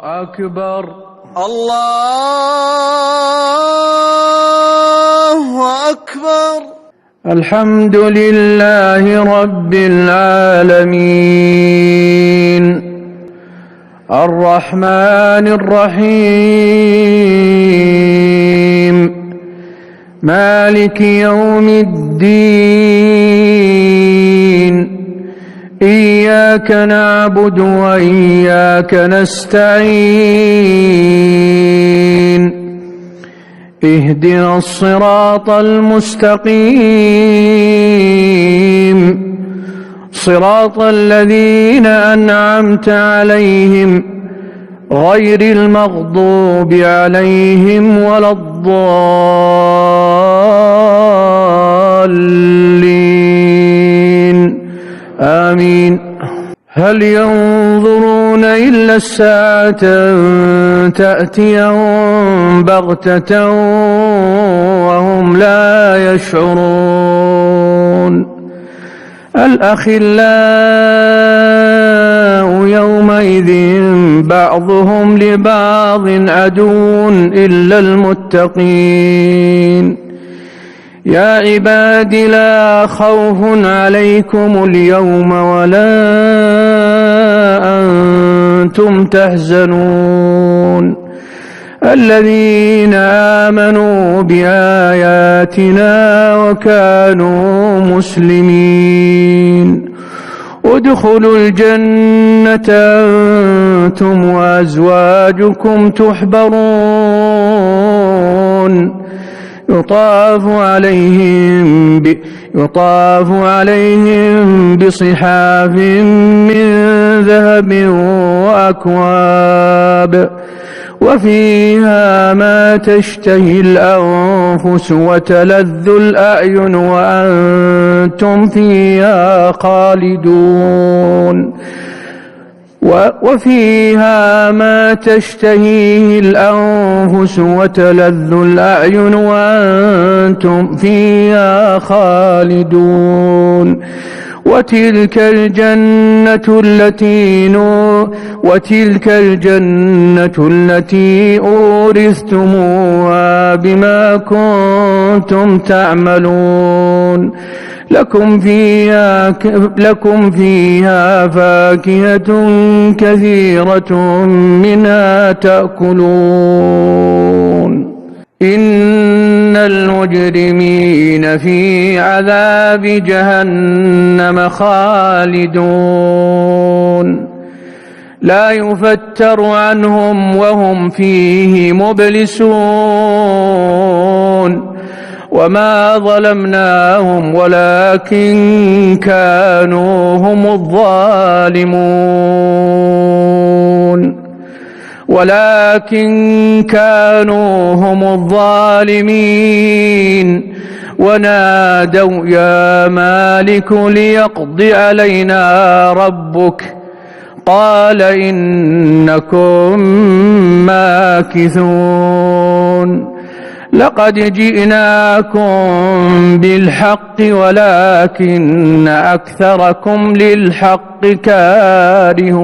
أكبر. الله أكبر. الحمد لله رب العالمين الرحمن الرحيم مالك يوم الدين إياك نعبد وإياك نستعين اهدنا الصراط المستقيم صراط الذين أنعمت عليهم غير المغضوب عليهم ولا الضالين آمين. هل ينظرون إلا الساعة أن تأتيهم بغتة وهم لا يشعرون. الأخلاء يومئذ بعضهم لبعض عدو إلا المتقين. يا عباد لا خوف عليكم اليوم ولا أنتم تحزنون الذين آمنوا بآياتنا وكانوا مسلمين. ادخلوا الجنة أنتم وأزواجكم تحبرون يطاف عليهم بصحاف من ذهب وأكواب وفيها ما تشتهي الأنفس وتلذ الأعين وأنتم فيها خالدون. وفيها ما تشتهيه الأنفس وتلذ الأعين وأنتم فيها خالدون. وتلك الجنة التي أورثتموها بما كنتم تعملون. لكم فيها فاكهة كثيرة منها تأكلون. إن المجرمين في عذاب جهنم خالدون لا يفتر عنهم وهم فيه مبلسون. وما ظلمناهم ولكن كانوا هم الظالمين. ونادوا يا مالك ليقض علينا ربك قال إنكم ماكثون. لقد جئناكم بالحق ولكن أكثركم للحق كارهون.